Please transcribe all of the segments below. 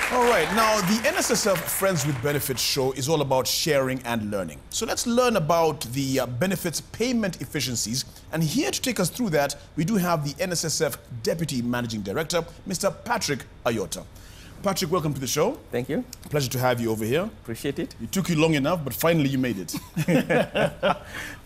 All right, now the NSSF Friends with Benefits show is all about sharing and learning. So let's learn about the benefits payment efficiencies. And here to take us through that, we do have the NSSF Deputy Managing Director, Mr. Patrick Ayota. Patrick, welcome to the show. Thank you. Pleasure to have you over here. Appreciate it. It took you long enough, but finally you made it. Thank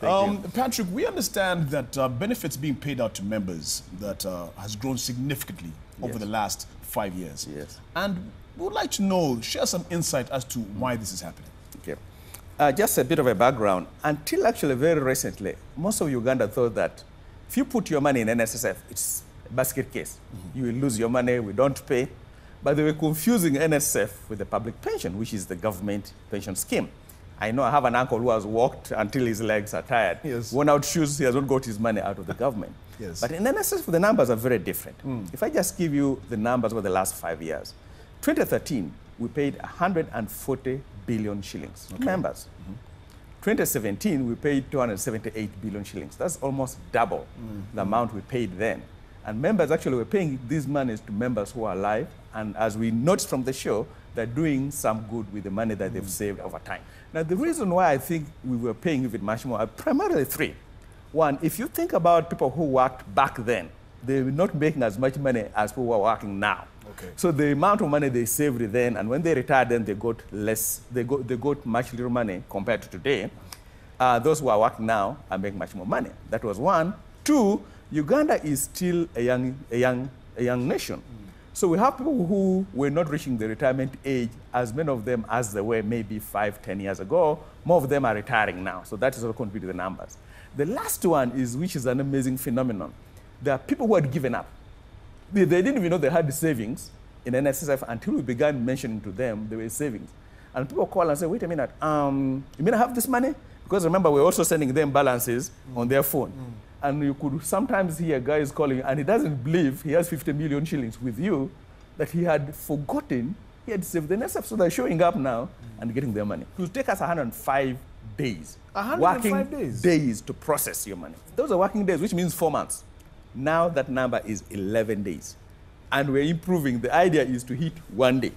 you. Patrick, we understand that benefits being paid out to members that has grown significantly over the last 5 years. Yes. And we would like to know, share some insight as to why this is happening. Okay. Just a bit of a background. Until actually very recently, most of Uganda thought that if you put your money in NSSF, it's a basket case. You will lose your money, we don't pay. But they were confusing NSSF with the public pension, which is the government pension scheme. I know I have an uncle who has walked until his legs are tired. Yes. Worn out shoes, he has not got his money out of the government. Yes. But in NSSF, the numbers are very different. If I just give you the numbers over the last 5 years, 2013, we paid 140 billion shillings to members. 2017, we paid 278 billion shillings. That's almost double the amount we paid then. And members actually were paying these monies to members who are alive. And as we noticed from the show, they're doing some good with the money that they've saved over time. Now, the reason why I think we were paying even much more are primarily three. One, if you think about people who worked back then, they were not making as much money as people who are working now. Okay. So the amount of money they saved then, and when they retired, then they got less. They got much little money compared to today. Those who are working now are making much more money. That was one. Two, Uganda is still a young nation. So we have people who were not reaching the retirement age, as many of them as they were maybe 5, 10 years ago. More of them are retiring now. So that is what contributes to the numbers. The last one is, which is an amazing phenomenon. There are people who had given up. They didn't even know they had the savings in NSSF until we began mentioning to them there were savings. And people call and say, wait a minute, you mean I have this money? Because remember, we're also sending them balances on their phone. And you could sometimes hear guys calling, and he doesn't believe he has 50 million shillings with you, that he had forgotten he had saved the NSSF. So they're showing up now and getting their money. It will take us 105 days. 105 days to process your money. Those are working days, which means 4 months. Now that number is 11 days. And we're improving. The idea is to hit 1 day.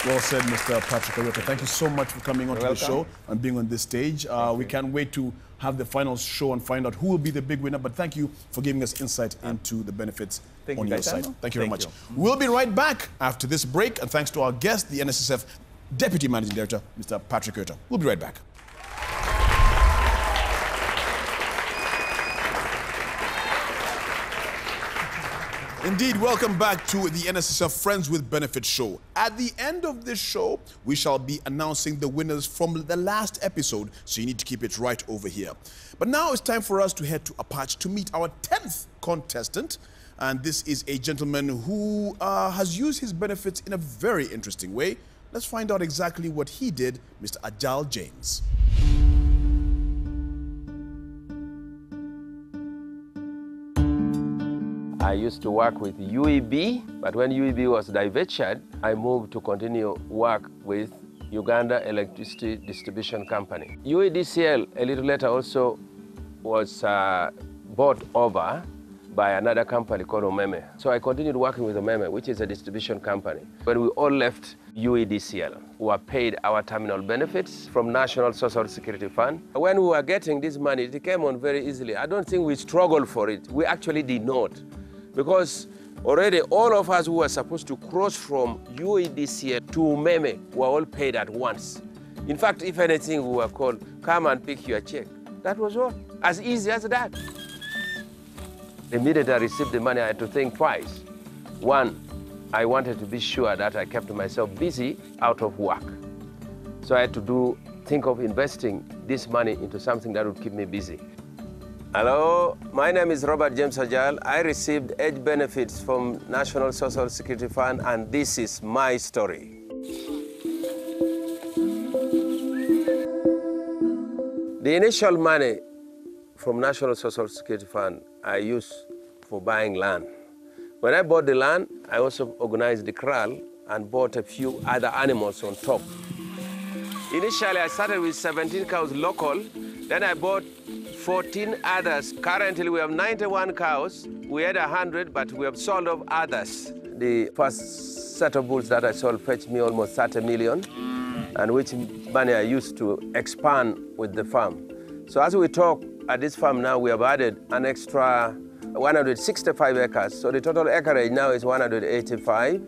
Well said, Mr. Patrick Ayota. Thank you so much for coming onto the show and being on this stage. We can't wait to have the final show and find out who will be the big winner. But thank you for giving us insight into the benefits on your side. Thank you very much. We'll be right back after this break. And thanks to our guest, the NSSF Deputy Managing Director, Mr. Patrick Ayota. We'll be right back. Indeed, welcome back to the NSSF Friends with Benefits show. At the end of this show, we shall be announcing the winners from the last episode, so you need to keep it right over here. But now it's time for us to head to Apache to meet our 10th contestant. And this is a gentleman who has used his benefits in a very interesting way. Let's find out exactly what he did, Mr. Ajal James. I used to work with UEB, but when UEB was divested, I moved to continue work with Uganda Electricity Distribution Company. UEDCL, a little later, also was bought over by another company called Omeme. So I continued working with Omeme, which is a distribution company. When we all left UEDCL, we were paid our terminal benefits from National Social Security Fund. When we were getting this money, it came on very easily. I don't think we struggled for it. We actually did not. Because already all of us who were supposed to cross from UEDCL to Omeme were all paid at once. In fact, if anything, we were called, come and pick your check. That was all, as easy as that. Immediately I received the money, I had to think twice. One, I wanted to be sure that I kept myself busy out of work. So I had to think of investing this money into something that would keep me busy. Hello, my name is Robert James Ajal. I received age benefits from National Social Security Fund, and this is my story. The initial money from National Social Security Fund I used for buying land. When I bought the land, I also organized the kraal and bought a few other animals on top. Initially, I started with 17 cows local. Then I bought 14 others. Currently, we have 91 cows. We had 100, but we have sold off others. The first set of bulls that I sold fetched me almost 30 million, and which money I used to expand with the farm. So as we talk at this farm now, we have added an extra 165 acres. So the total acreage now is 185.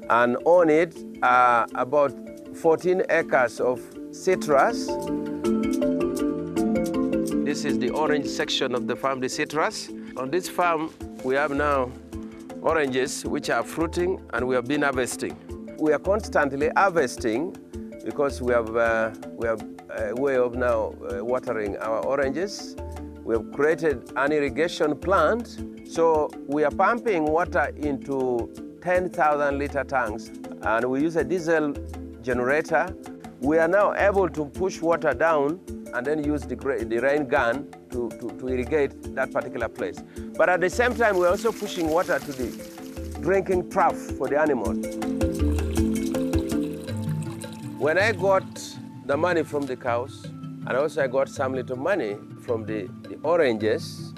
And on it are about 14 acres of citrus. This is the orange section of the farm, the citrus. On this farm, we have now oranges which are fruiting, and we have been harvesting. We are constantly harvesting because we have a way of now watering our oranges. We have created an irrigation plant, so we are pumping water into 10,000 liter tanks, and we use a diesel generator. We are now able to push water down and then use the rain gun to irrigate that particular place. But at the same time, we're also pushing water to the drinking trough for the animals. When I got the money from the cows, and also I got some little money from the oranges,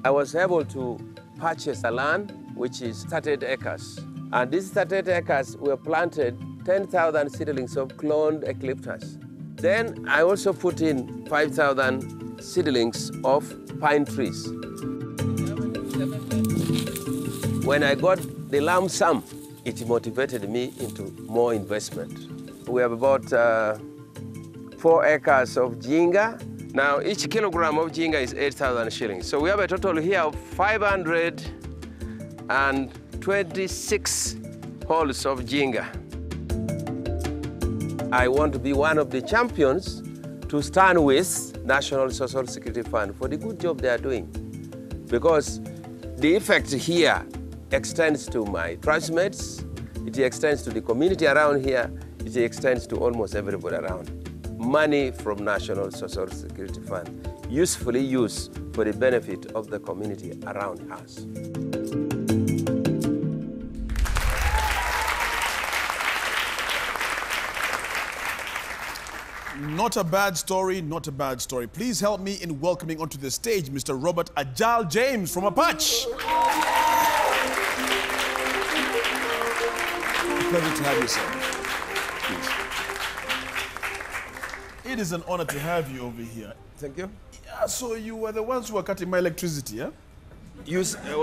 I was able to purchase a land which is 38 acres. And these 38 acres were planted 10,000 seedlings of cloned eucalyptus. Then I also put in 5,000 seedlings of pine trees. When I got the lump sum, it motivated me into more investment. We have about 4 acres of jinga. Now, each kilogram of jinga is 8,000 shillings. So we have a total here of 526 holes of jinga. I want to be one of the champions to stand with National Social Security Fund for the good job they are doing. Because the effect here extends to my classmates, it extends to the community around here, it extends to almost everybody around. Money from National Social Security Fund, usefully used for the benefit of the community around us. Not a bad story, not a bad story. Please help me in welcoming onto the stage Mr. Robert Ajal James from Apache. Pleasure to have you, sir. Please. It is an honor to have you over here. Thank you. Yeah, so you were the ones who were cutting my electricity, yeah? You were the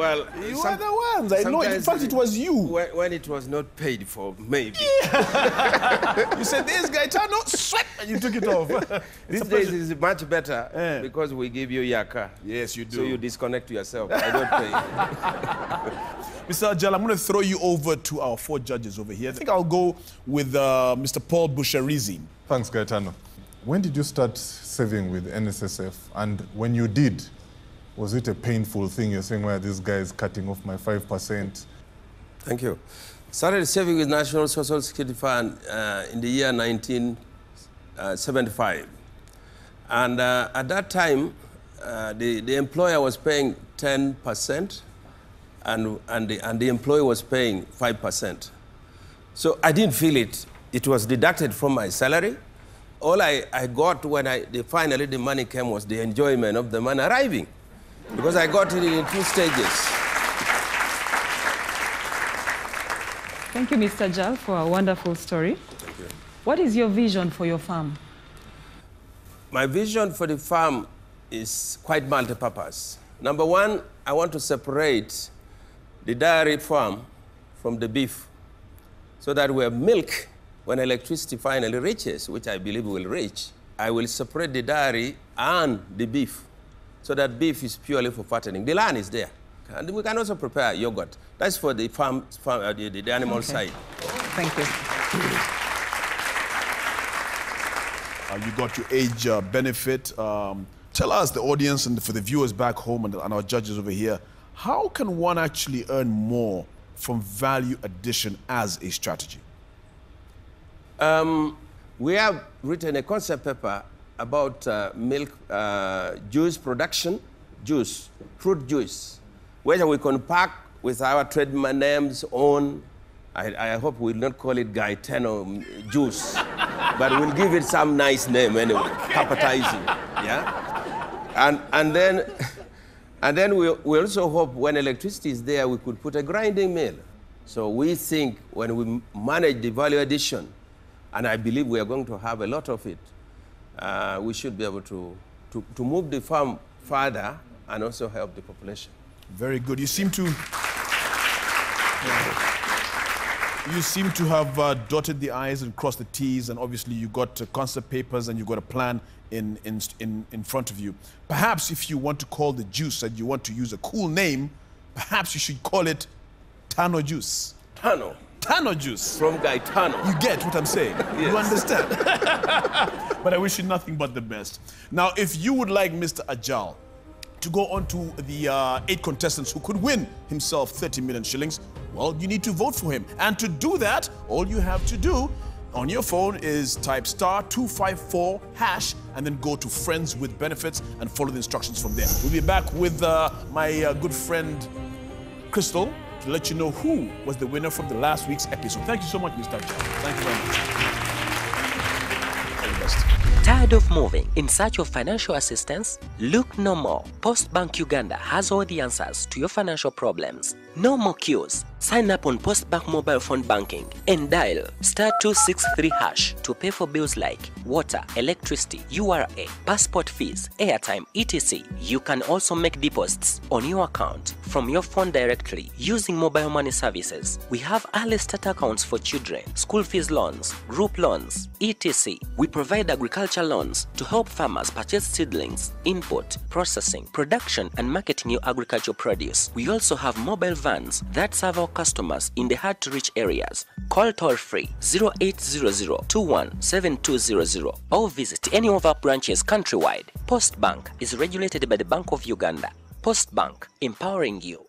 ones. I know. In fact, it was you. When it was not paid for, maybe. Yeah. You said, this guy turned on sweat, and you took it off. These days is much better because we give you your car. Yes, you do. So you disconnect yourself. I don't pay. Mr. Ajal, I'm going to throw you over to our 4 judges over here. I think I'll go with Mr. Paul Busharizi. Thanks, Gaetano. When did you start saving with NSSF? And when you did, was it a painful thing? You're saying, well, this guy is cutting off my 5%. Thank you. Started saving with National Social Security Fund in the year 1975. And at that time, the employer was paying 10%, and the employee was paying 5%. So I didn't feel it. It was deducted from my salary. All I got when finally the money came was the enjoyment of the money arriving, because I got it in 2 stages. Thank you, Mr. Ajal, for a wonderful story. Thank you. What is your vision for your farm? My vision for the farm is quite multi-purpose. Number 1, I want to separate the dairy farm from the beef so that we have milk when electricity finally reaches, which I believe will reach. I will separate the dairy and the beef so that beef is purely for fattening. The land is there. And we can also prepare yogurt. That's for the farm the animal side. Thank you. You got your age benefit. Tell us, the audience, and for the viewers back home and our judges over here, how can one actually earn more from value addition as a strategy? We have written a concept paper about milk juice production, fruit juice, whether we can pack with our trademark names on. I hope we'll not call it Gaetano juice, but we'll give it some nice name anyway, appetizing, yeah? And then we also hope when electricity is there, we could put a grinding mill. So we think when we manage the value addition, and I believe we are going to have a lot of it, we should be able to move the farm further and also help the population. Very good. You seem to have dotted the I's and crossed the T's, and obviously you got concept papers and you got a plan in front of you. Perhaps if you want to call the juice and you want to use a cool name, perhaps you should call it Tano Juice. Tano. Tano Juice. From Gaetano. You get what I'm saying? Yes. You understand? But I wish you nothing but the best. Now, if you would like Mr. Ajal to go on to the 8 contestants who could win himself 30 million shillings, well, you need to vote for him. And to do that, all you have to do on your phone is type *254# and then go to Friends with Benefits and follow the instructions from there. We'll be back with my good friend Crystal to let you know who was the winner from the last week's episode. Thank you so much, Mr. Ajal. Thank you very much. All the best. Tired of moving in search of financial assistance? Look no more. Postbank Uganda has all the answers to your financial problems. No more queues. Sign up on Postbank mobile phone banking and dial *263# to pay for bills like water, electricity, URA, passport fees, airtime, etc. You can also make deposits on your account from your phone directly using mobile money services. We have early start accounts for children, school fees loans, group loans, etc. We provide agriculture loans to help farmers purchase seedlings, input, processing, production and marketing your agricultural produce. We also have mobile vans that serve our customers in the hard-to-reach areas. Call toll-free 0800-217200 or visit any of our branches countrywide. Postbank is regulated by the Bank of Uganda. Postbank, empowering you.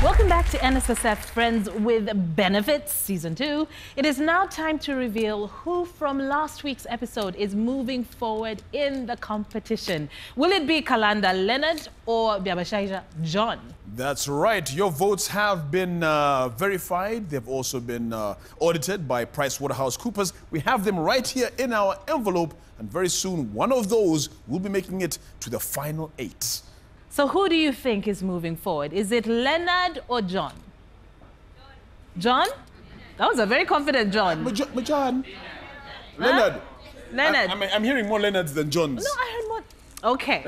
Welcome back to NSSF Friends with Benefits Season 2. It is now time to reveal who from last week's episode is moving forward in the competition. Will it be Kalanda Leonard or Biabashaija John? That's right. Your votes have been verified. They've also been audited by PricewaterhouseCoopers. We have them right here in our envelope, and very soon one of those will be making it to the final 8. So who do you think is moving forward? Is it Leonard or John? John? That was a very confident John. John. Leonard. Leonard. I'm hearing more Leonards than Johns. No, I heard more. Okay.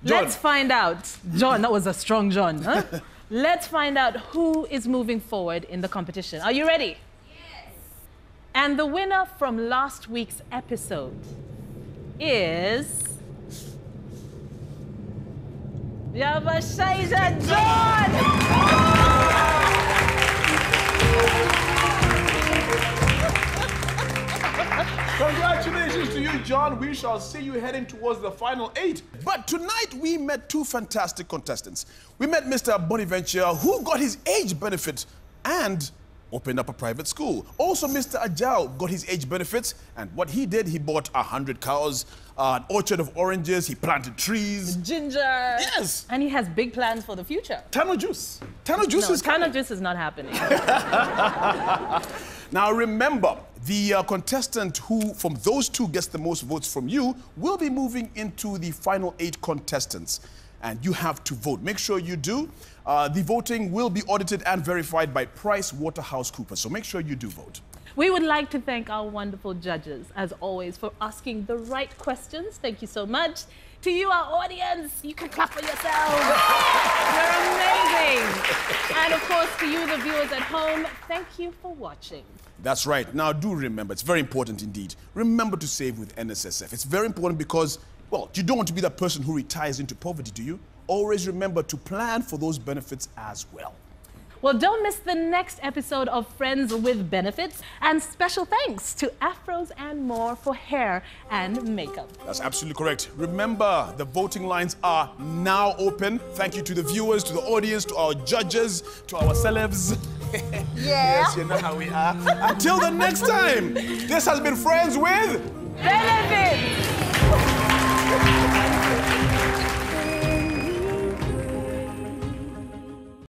Let's find out. John, that was a strong John. Huh? Let's find out who is moving forward in the competition. Are you ready? Yes. And the winner from last week's episode is... Biabashaija John! Congratulations to you, John. We shall see you heading towards the final 8. But tonight we met 2 fantastic contestants. We met Mr. Bonaventure, who got his age benefit and opened up a private school. Also, Mr. Ajal got his age benefits, and what he did, he bought 100 cows, an orchard of oranges, he planted trees. Ginger. Yes. And he has big plans for the future. Tano Juice. Tano Juice is coming. Tano Juice is not happening. Now remember, the contestant who from those 2 gets the most votes from you will be moving into the final 8 contestants. And you have to vote. Make sure you do. The voting will be audited and verified by PricewaterhouseCoopers. So make sure you do vote. We would like to thank our wonderful judges, as always, for asking the right questions. Thank you so much. To you, our audience, you can clap for yourselves. You're amazing. And of course, to you, the viewers at home, thank you for watching. That's right. Now, do remember, it's very important indeed. Remember to save with NSSF. It's very important because, well, you don't want to be that person who retires into poverty, do you? Always remember to plan for those benefits as well. Well, don't miss the next episode of Friends with Benefits. And special thanks to Afros and More for hair and makeup. That's absolutely correct. Remember, the voting lines are now open. Thank you to the viewers, to the audience, to our judges, to our celebs. Yeah. Yes, you know how we are. Until the next time, this has been Friends with Benefits.